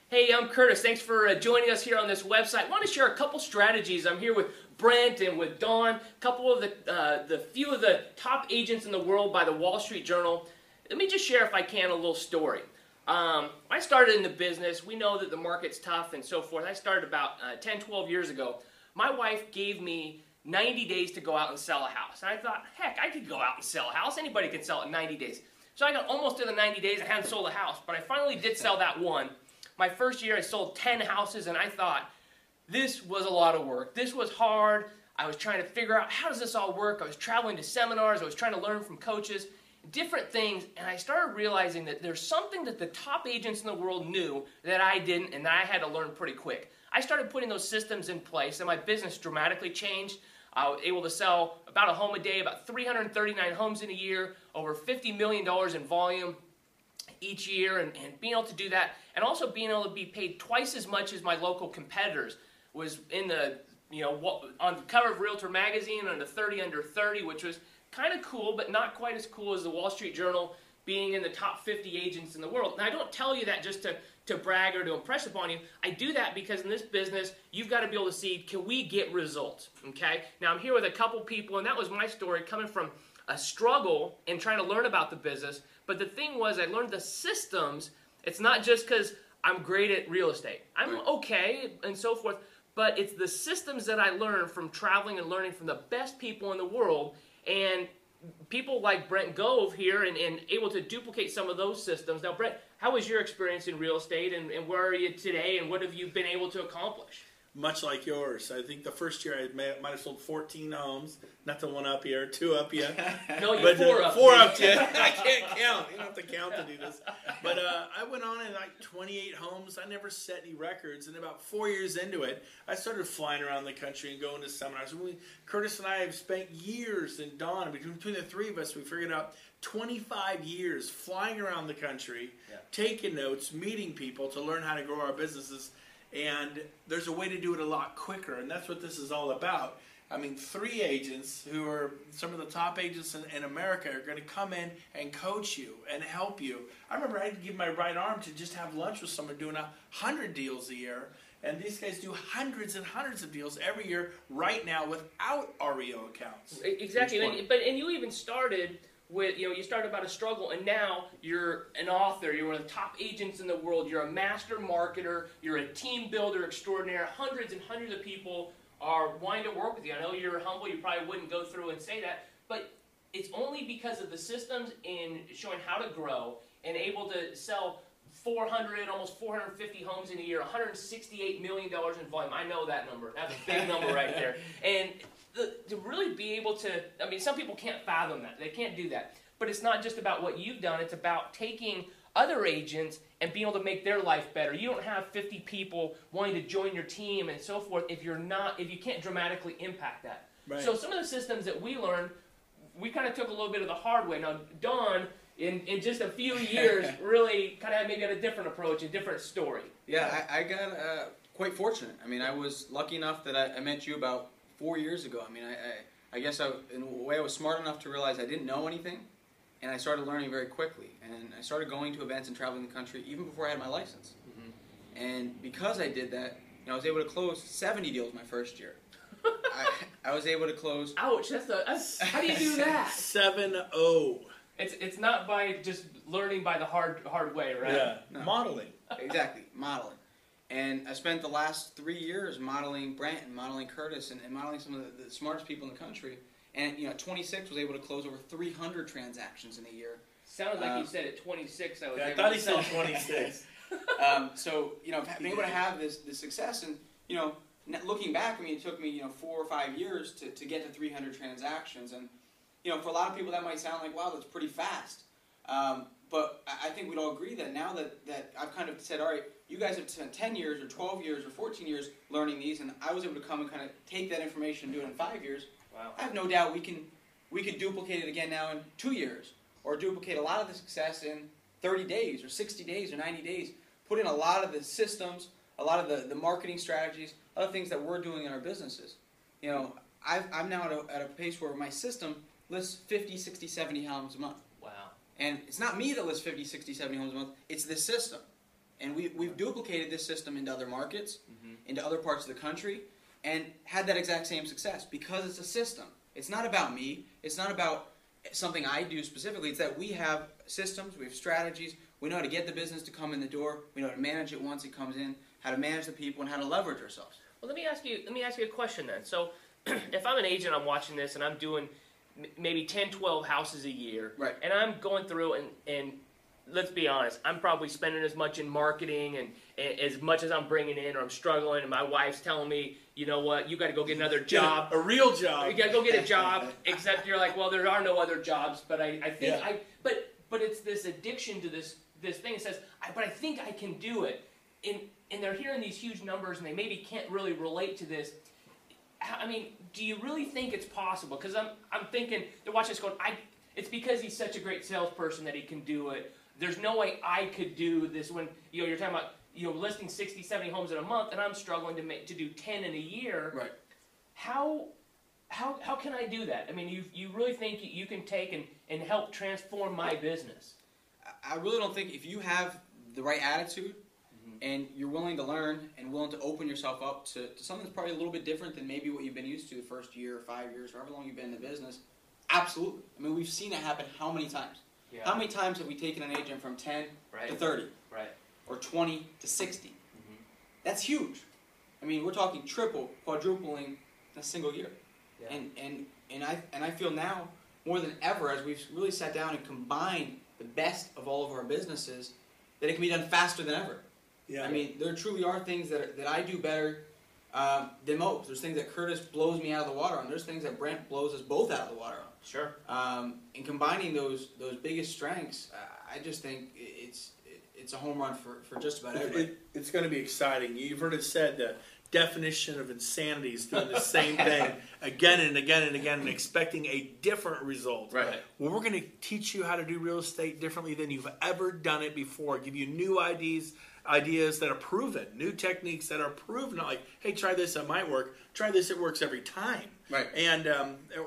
Hey, I'm Curtis. Thanks for joining us here on this website. I want to share a couple strategies. I'm here with Brent and with Dawn, a couple of the few of the top agents in the world by the Wall Street Journal. Let me just share, if I can, a little story. I started in the business. We know that the market's tough and so forth. I started about 10, 12 years ago. My wife gave me 90 days to go out and sell a house. And I thought, heck, I could go out and sell a house. Anybody can sell it in 90 days. So I got almost to the 90 days. I hadn't sold a house, but I finally did sell that one. My first year, I sold 10 houses, and I thought, this was a lot of work. This was hard. I was trying to figure out, how does this all work? I was traveling to seminars. I was trying to learn from coaches, different things, and I started realizing that there's something that the top agents in the world knew that I didn't, and that I had to learn pretty quick. I started putting those systems in place, and my business dramatically changed. I was able to sell about a home a day, about 339 homes in a year, over $50 million in volume each year, and being able to do that, and also being able to be paid twice as much as my local competitors. Was in the, on the cover of Realtor magazine on the 30 under 30, which was kind of cool, but not quite as cool as the Wall Street Journal being in the top 50 agents in the world. And I don't tell you that just to brag or to impress upon you. I do that because in this business, you've got to be able to see, can we get results, okay? Now, I'm here with a couple people, and that was my story, coming from a struggle and trying to learn about the business. But the thing was, I learned the systems. It's not just because I'm great at real estate. I'm okay and so forth, but it's the systems that I learned from traveling and learning from the best people in the world, and people like Brent Gove here and able to duplicate some of those systems. Now, Brent, how was your experience in real estate, and where are you today, and what have you been able to accomplish? Much like yours. I think the first year I might have sold 14 homes. Not the one up here, two up here. No, you're four up. Four up here. I can't count. You don't have to count to do this. But I went on in like 28 homes. I never set any records. And about 4 years into it, I started flying around the country and going to seminars. Curtis and I have spent years, and Dawn, between the three of us, we figured out 25 years flying around the country, taking notes, meeting people to learn how to grow our businesses. And there's a way to do it a lot quicker, and that's what this is all about. I mean, 3 agents who are some of the top agents in America are going to come in and coach you and help you. I remember I had to give my right arm to just have lunch with someone doing 100 deals a year, and these guys do hundreds and hundreds of deals every year right now without REO accounts. Exactly, and you even started with, you started about a struggle, and now you're an author, you're one of the top agents in the world, you're a master marketer, you're a team builder extraordinaire. Hundreds and hundreds of people are wanting to work with you. I know you're humble, you probably wouldn't go through and say that, but it's only because of the systems in showing how to grow and able to sell 400, almost 450 homes in a year, $168 million in volume. I know that number. That's a big number right there. And to really be able to, I mean, some people can't fathom that. They can't do that. But it's not just about what you've done. It's about taking other agents and being able to make their life better. You don't have 50 people wanting to join your team and so forth if you can't dramatically impact that. Right. So some of the systems that we learned, we kind of took a little bit of the hard way. Now, Dawn, in just a few years, really kind of maybe had a different approach, a different story. Yeah, I got quite fortunate. I mean, I was lucky enough that I met you about 4 years ago. I mean, I guess in a way I was smart enough to realize I didn't know anything, and I started learning very quickly. And I started going to events and traveling the country even before I had my license. Mm-hmm. And because I did that, I was able to close 70 deals my first year. I was able to close... Ouch, how do you do that? 7-0. It's not by just learning by the hard way, right? Yeah, no. Modeling. Exactly, modeling. And I spent the last 3 years modeling Brent and modeling Curtis and modeling some of the smartest people in the country. And at 26, was able to close over 300 transactions in a year. Sounded like you said at 26. I thought he said 26. So being able to have this success, and looking back, I mean, it took me 4 or 5 years to get to 300 transactions, and for a lot of people that might sound like, wow, that's pretty fast. But I think we'd all agree that now that I've kind of said, all right, you guys have spent 10 years or 12 years or 14 years learning these, and I was able to come and kind of take that information and do it in 5 years. Wow. I have no doubt we can duplicate it again now in 2 years, or duplicate a lot of the success in 30 days or 60 days or 90 days. Put in a lot of the systems, a lot of the marketing strategies, other things that we're doing in our businesses. I'm now at a pace where my system lists 50, 60, 70 homes a month. Wow. And it's not me that lists 50, 60, 70 homes a month. It's this system. And we've duplicated this system into other markets, into other parts of the country, and had that exact same success because it's a system. It's not about me. It's not about something I do specifically. It's that we have systems, we have strategies. We know how to get the business to come in the door. We know how to manage it once it comes in, how to manage the people, and how to leverage ourselves. Well, let me ask you a question then. So, if I'm an agent, I'm watching this, and I'm doing maybe 10, 12 houses a year, right? And I'm going through and let's be honest, I'm probably spending as much in marketing and as much as I'm bringing in, or I'm struggling, and my wife's telling me, you know what, you got to go get another job. A real job. You got to go get a job, except you're like, well, there are no other jobs, but I think but it's this addiction to this thing that says, but I think I can do it. And they're hearing these huge numbers, and they maybe can't really relate to this. I mean, do you really think it's possible? Because I'm thinking, they're watching this going, it's because he's such a great salesperson that he can do it. There's no way I could do this when, you're talking about, listing 60, 70 homes in a month, and I'm struggling to do 10 in a year. Right. How can I do that? I mean, you really think you can take and help transform my business? I really don't think, if you have the right attitude, and you're willing to learn and willing to open yourself up to something that's probably a little bit different than maybe what you've been used to the first year, 5 years, however long you've been in the business, absolutely. I mean, we've seen it happen how many times? Yeah. How many times have we taken an agent from 10 to 30? Right. Or 20 to 60? That's huge. I mean, we're talking triple, quadrupling in a single year. Yeah. And I feel now, more than ever, as we've really sat down and combined the best of all of our businesses, that it can be done faster than ever. Yeah. I mean, there truly are things that I do better than most. There's things that Curtis blows me out of the water on. There's things that Brent blows us both out of the water on. Sure. And combining those biggest strengths, I just think it's a home run for just about everybody. It's going to be exciting. You've heard it said the definition of insanity is doing the same thing again and again and again and expecting a different result. Right. Well, we're going to teach you how to do real estate differently than you've ever done it before. Give you new ideas that are proven, new techniques that are proven. Not like, hey, try this, it might work. Try this, it works every time. Right. And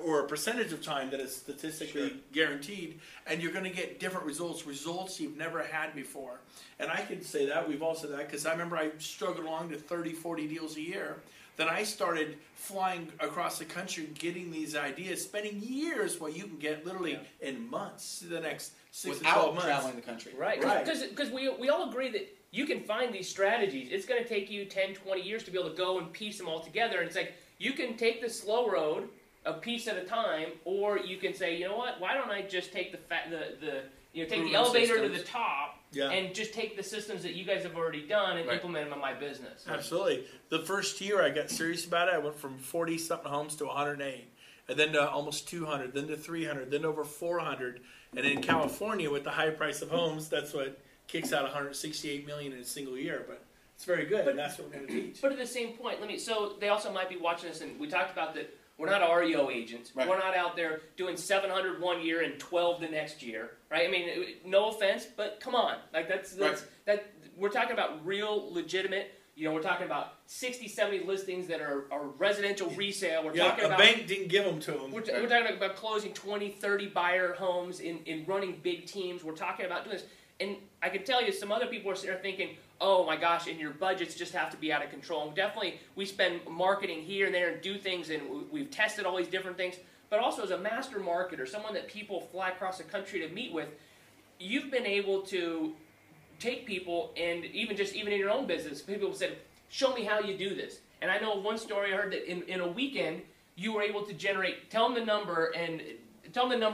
or a percentage of time that is statistically guaranteed, and you're going to get different results you've never had before. And I can say that, we've all said that, because I remember I struggled along to 30, 40 deals a year. Then I started flying across the country, getting these ideas, spending years what you can get literally in months, the next 6 to 12 months. Without traveling the country. Right. Because we all agree that you can find these strategies. It's going to take you 10, 20 years to be able to go and piece them all together. And it's like, you can take the slow road, a piece at a time, or you can say, you know what, why don't I just take the elevator to the top and just take the systems that you guys have already done and implement them in my business. Absolutely. The first year I got serious about it, I went from 40-something homes to 108, and then to almost 200, then to 300, then over 400. And in California, with the high price of homes, that's what kicks out $168 million in a single year. But it's very good, and that's what we're going to teach. But at the same point, so they also might be watching this, and we talked about that we're not REO agents. Right. We're not out there doing 700 one year and 12 the next year, right? I mean, no offense, but come on. Like that we're talking about real, legitimate, we're talking about 60, 70 listings that are residential resale. We're talking about, bank didn't give them to them. We're talking about closing 20, 30 buyer homes in running big teams. We're talking about doing this. And I can tell you, some other people are sitting there thinking, oh my gosh, and your budgets just have to be out of control. And definitely, we spend marketing here and there and do things, and we've tested all these different things. But also, as a master marketer, someone that people fly across the country to meet with, you've been able to take people, and even in your own business, people said, show me how you do this. And I know one story I heard that in a weekend, you were able to generate, tell them the number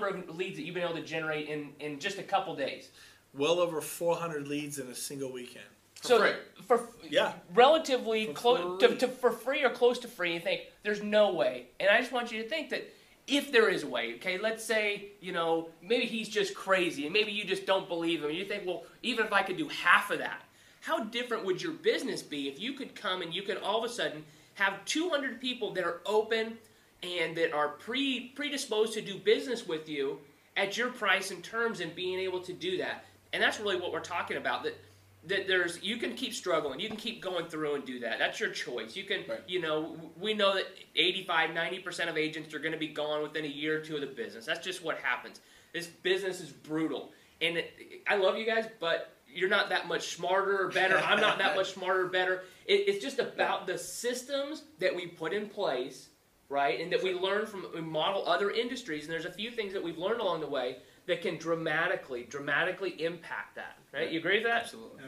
of leads that you've been able to generate in just a couple days. Well over 400 leads in a single weekend. For relatively close to for free or close to free, you think there's no way. And I just want you to think that if there is a way, okay, let's say, maybe he's just crazy and maybe you just don't believe him. You think, well, even if I could do half of that, how different would your business be if you could come and you could all of a sudden have 200 people that are open and that are predisposed to do business with you at your price and terms, and being able to do that. And that's really what we're talking about, that you can keep struggling, you can keep going through and do that. That's your choice. You can, we know that 85, 90% of agents are going to be gone within a year or two of the business. That's just what happens. This business is brutal. And I love you guys, but you're not that much smarter or better. I'm not that much smarter or better. It's just about the systems that we put in place, right? And that we learn from, we model other industries. And there's a few things that we've learned along the way that can dramatically impact that. Right? You agree with that? Absolutely.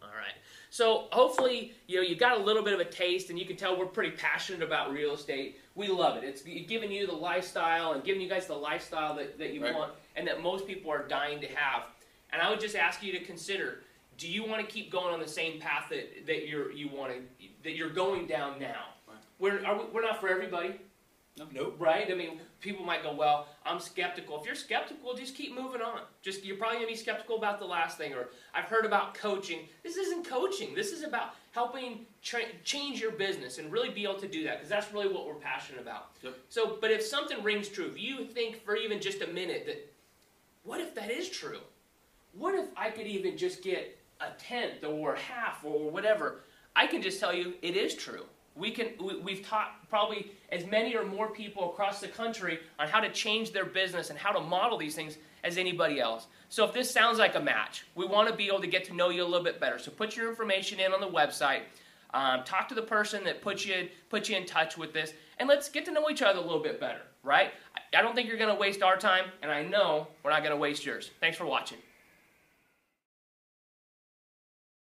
All right. So hopefully, you got a little bit of a taste, and you can tell we're pretty passionate about real estate. We love it. It's giving you the lifestyle and giving you guys the lifestyle that you want and that most people are dying to have. And I would just ask you to consider, do you want to keep going on the same path that you're going down now? Right. We're not for everybody. Nope. Right? I mean, people might go, well, I'm skeptical. If you're skeptical, just keep moving on. You're probably going to be skeptical about the last thing. Or I've heard about coaching. This isn't coaching. This is about helping change your business and really be able to do that, because that's really what we're passionate about. Yep. So, but if something rings true, if you think for even just a minute that, what if that is true? What if I could even just get a tenth or half or whatever? I can just tell you it is true. We've taught probably as many or more people across the country on how to change their business and how to model these things as anybody else. So if this sounds like a match, we want to be able to get to know you a little bit better. So put your information in on the website. Talk to the person that put you in touch with this, and let's get to know each other a little bit better, right? I don't think you're going to waste our time, and I know we're not going to waste yours. Thanks for watching.